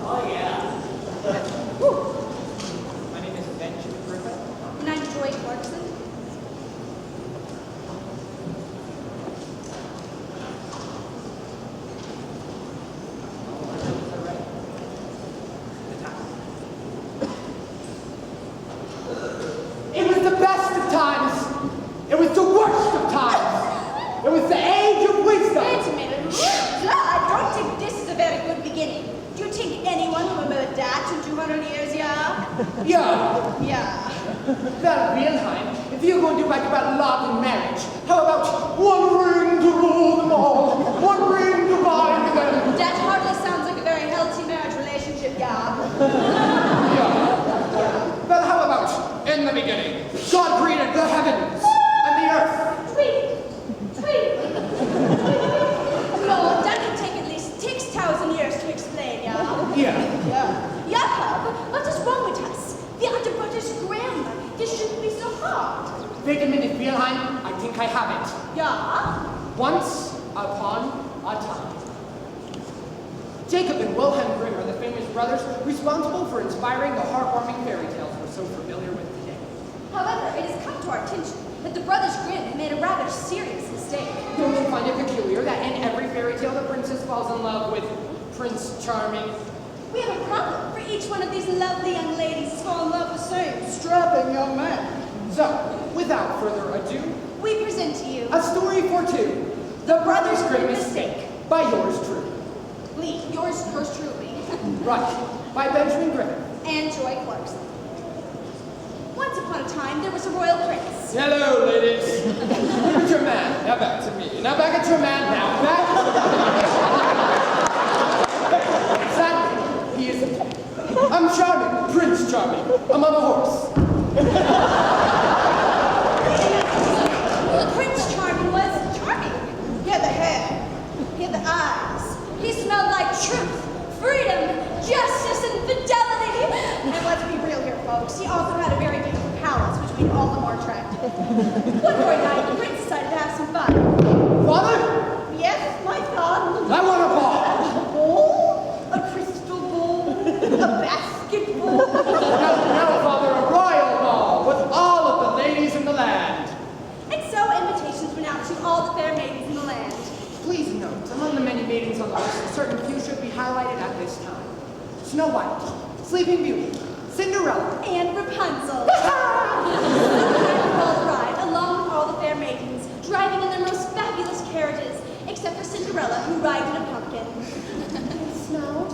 Oh, yeah. My name is Griffith. And I'm Joy Clarkson. It was the best of times. It was the worst of times. It was the age of wisdom. Wait a minute. I don't think this is a very good beginning. Do you think anyone will remember that in 200 years, yeah? Yeah. Yeah. Well, Wilhelm, if you're going to write about love and marriage, how about one ring to rule them all, one ring to bind them? That hardly sounds like a very healthy marriage relationship, yeah? Yeah. Well, how about in the beginning, God created the heavens and the earth. Tweet. No, that would take at least 6,000 years to explain, yeah? Yeah. Jakob, what is wrong with us? The other brothers Grimm. This shouldn't be so hard. Wait a minute, Wilhelm. I think I have it. Yeah? Once upon a time. Jacob and Wilhelm Grimm are the famous brothers responsible for inspiring the heartwarming fairy tales we're so familiar with today. However, it has come to our attention that the brothers Grimm have made a rather serious mistake. Don't you find it peculiar that in every fairy tale the princess falls in love with Prince Charming? We have a problem, for each one of these lovely young ladies has fallen in love with the same strapping young man. So, without further ado, We present to you a story for two. The Brothers Grimm Mistake. By yours truly. Yours truly, Right. By Benjamin Griffith. and Joy Clarkson. Once upon a time, there was a royal prince. Hello, ladies. Look at your man. Now back to me. Now back at your man. Now back. Sadly, he is. I'm Charming, Prince Charming. I'm on a horse. Prince Charming was charming. He had the hair. He had the eyes. He smelled like truth, freedom, justice, and fidelity. And let's be real here, folks. He also had a very beautiful palace, which made him all the more attractive. One more night, the prince decided to have some fun. Father, Yes, my son. I want a ball. A bowl, a crystal bowl, a basketball. Now, Father, a royal ball with all of the ladies in the land. And so invitations went out to all the fair maidens in the land. Please note, among the many maidens on the list, a certain few should be highlighted at this time. Snow White, Sleeping Beauty, Cinderella, And Rapunzel. All ride along with all the fair maidens, driving in their most fabulous carriages, except for Cinderella, who rides in a pumpkin. Snow.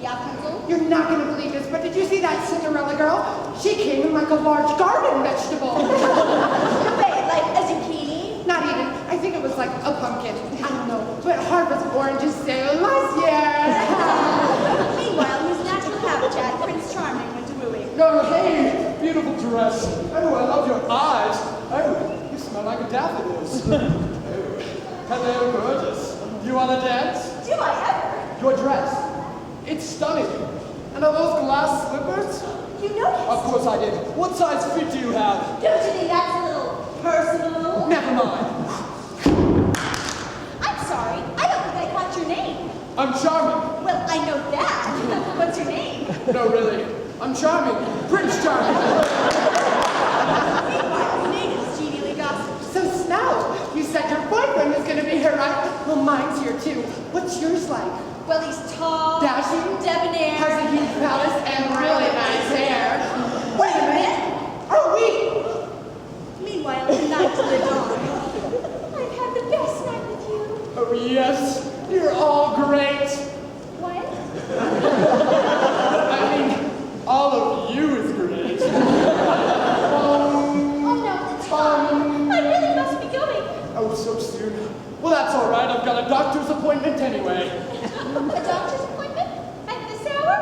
Yeah, Rapunzel? You're not going to believe this, but did you see that Cinderella girl? She came in like a large garden vegetable. Wait, like a zucchini? Not even. I think it was like a pumpkin. I don't know. But harvest oranges so last year. Meanwhile, in his natural habitat, Prince Charming went to wooing. Oh, hey, beautiful dress. Oh, I love your eyes. Oh, you smell like daffodils. Oh, hello, gorgeous. You want to dance? Do I ever? Your dress. It's stunning. And are those glass slippers? You noticed? Of course I did. What size fit do you have? Don't you think that's a little personal? Never mind. I'm sorry, I don't think I caught your name. I'm Charming. Well, I know that. What's your name? No, really. I'm Charming. Prince Charming. Meanwhile, the natives genially gossiped. So, Snow, you said your boyfriend was going to be here, right? Well, mine's here, too. What's yours like? Well, he's tall, Dashing, debonair. has a huge palace, and really nice hair. Wait a minute. Are we? Meanwhile, the night lived on. I've had the best night with you. Oh, yes. You're all great. What? I mean, all of you is great. Oh no, it's fine. I really must be going. Oh, so soon. Well, that's all right. I've got a doctor's appointment anyway. A doctor's appointment? At this hour?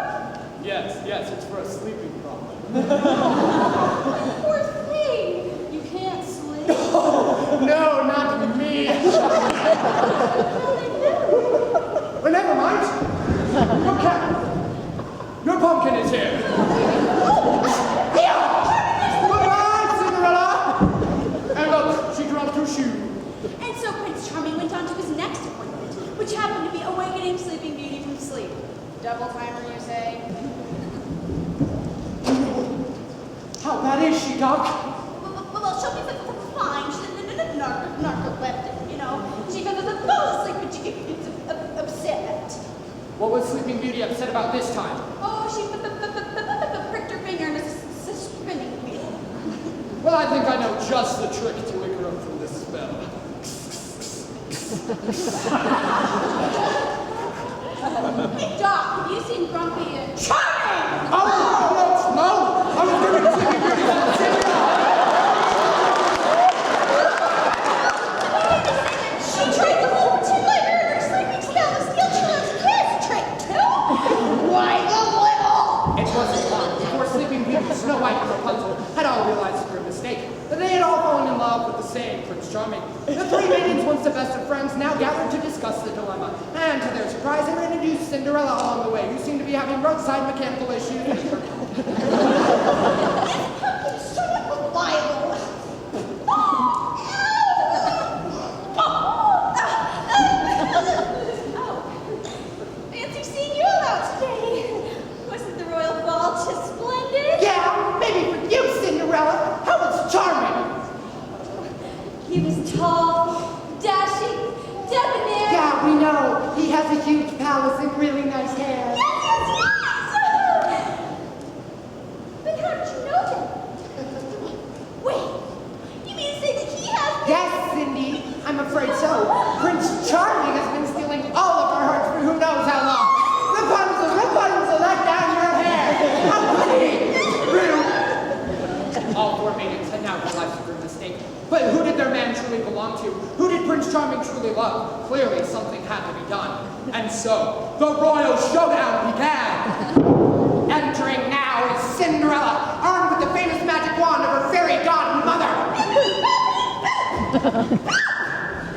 Yes, it's for a sleeping problem. Poor thing. You can't sleep. No, not me. Well, never mind. Okay. Your pumpkin is here. Goodbye, Cinderella. And look, she dropped her shoe. And so Prince Charming went on to his next appointment, which happened to be awakening Sleeping Beauty from sleep. Double timer, you say? How bad is she, Doc? Well, she'll be fine. She's narcoleptic, you know. She falls asleep, but she gets upset. What was Sleeping Beauty upset about this time? Oh, she pricked her finger and it's a spinning wheel. Well, I think I know just the trick to wake her up from this spell. Hey, Doc, have you seen Grumpy and Charming? Oh, no! I was going to Sleeping Beauty from Cinderella! She tried the whole two-leg her sleeping spell to steal Children's kiss trick, too? Why the little? It wasn't long before Sleeping Beauty, Snow White, and Rapunzel had all realized their mistake, that they had all fallen in love with the same Prince Charming. The three maidens, once the best of friends, now gathered to discuss the dilemma, and to their surprise, they introduced Cinderella along the way, who seemed to be having roadside mechanical issues. This pumpkin's so unreliable. Fancy seeing you all out today. Wasn't the royal ball just splendid? Yeah, maybe for you, Cinderella. How was Charming? He was tall, dashing, debonair. Yeah, we know. He has a huge palace and really nice hair. Yes! But how did you know that? Wait, you mean to say that he has... Yes, Cindy, I'm afraid so. Prince Charming has been stealing all of our hearts for who knows how long. Rapunzel, let down your hair. How pretty. Rude. All four maidens had now realized their mistake. But who did their man truly belong to? Who did Prince Charming truly love? Clearly, something had to be done. And so, the royal showdown began. Entering now is Cinderella, armed with the famous magic wand of her fairy godmother. On the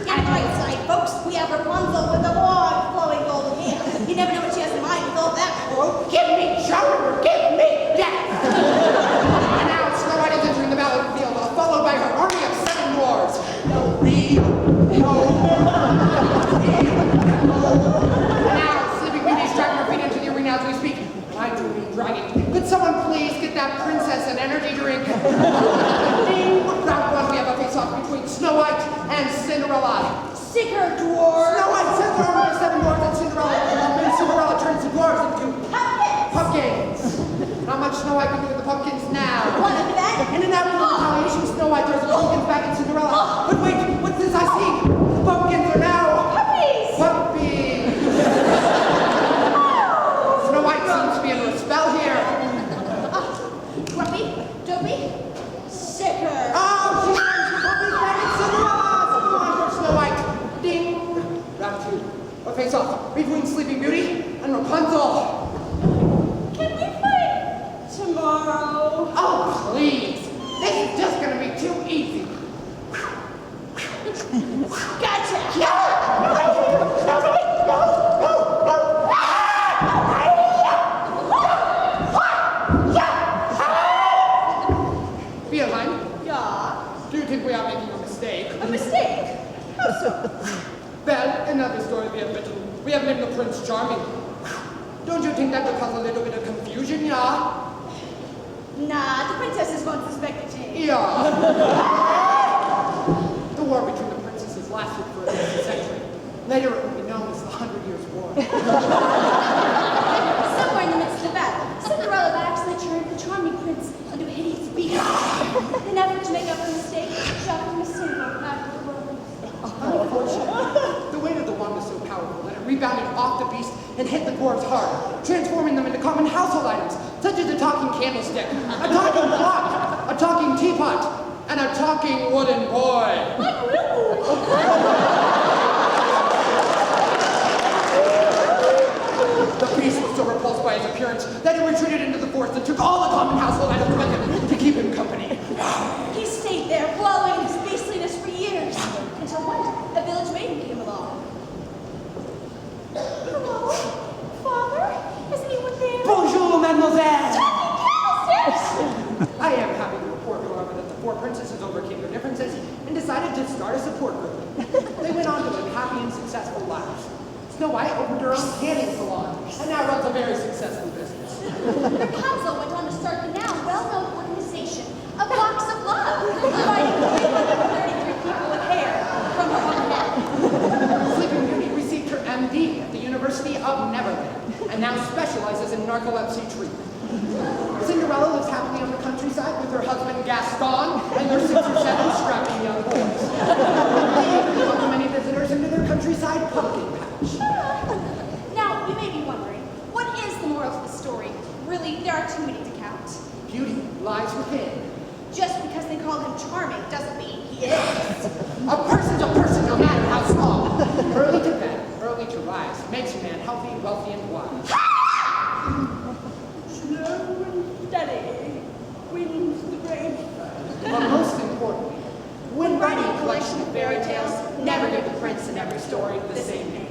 right side, folks, we have Rapunzel with the long, flowing golden hair. You never know what she has in mind with all that. Oh, give me Charming or give me death! And now Snow White is entering the battlefield, followed by her army of 7 dwarves. Now, Sleeping Beauty is dragging her feet into the arena as we speak. I do mean dragging. Could someone please get that princess an energy drink? Round 1, we have a face-off between Snow White and Cinderella. Sick her, dwarf. Snow White sends her army of 7 dwarves at Cinderella, and Cinderella turns the dwarves into pumpkins. Not much Snow White can do with the pumpkins now. What of that? And in that retaliation, Snow White throws the pumpkins back at Cinderella. But wait, what's this I see? The pumpkins are now Puppies. puppies. Snow White seems to be under a spell here. Grumpy, Dopey, sick her. Oh, she turns the puppies back at Cinderella. Come on for Snow White. Ding. Round 2. A face-off between Sleeping Beauty and Rapunzel. Can we fight tomorrow? Oh, please. This is just going to be too easy. Gotcha. Beeline, Yeah. do you think we are making a mistake? A mistake. How so? Well, another story we have written. We have named the Prince Charming. Don't you think that would cause a little bit of confusion, yeah? Nah, the princesses won't suspect a change. Yeah. The war between the princesses lasted for at least a century. Later it would be known as the 100 Years' War. Somewhere in the midst of the battle, Cinderella by accident turned the charming prince into a hideous beast. In an effort to make up for the mistake, she dropped him a single act of the world. Unfortunately, the weight of the wand was so powerful that it rebounded off the beast and hit the dwarves hard, transforming them into common household items, such as a talking candlestick, a talking clock, a talking teapot, and a talking wooden boy. The beast was so repulsed by his appearance that he retreated into the forest and took all the common household items with him to keep him company. He stayed there, wallowing in his beastliness for years, until one day, a village maiden came along. Hello, Father? Is anyone there? Bonjour, mademoiselle! Talking candlesticks! I am happy to report, however, that the 4 princesses overcame their differences and decided to start a support group. They went on to live happy and successful lives. Snow White opened her own tanning salon, and now runs a very successful business. Rapunzel went on to start the now well-known organization, A Box of Love, providing 333 people with hair from her own head. Sleeping Beauty received her MD at the University of Neverland and now specializes in narcolepsy treatment. Cinderella lives happily on the countryside with her husband Gaston and their 6 or 7 strapping young boys. They even welcome many visitors into their countryside pumpkin patch. Now, you may be wondering, what is the moral of the story? Really, there are too many to count. Beauty lies within. Just because they call him charming doesn't mean he is. A person to person, no matter how small. Early to bed, early to rise, makes a man healthy, wealthy, and wise. Slow and steady wins the race. But most importantly, when writing a collection of fairy tales, never give the prince in every story the same name.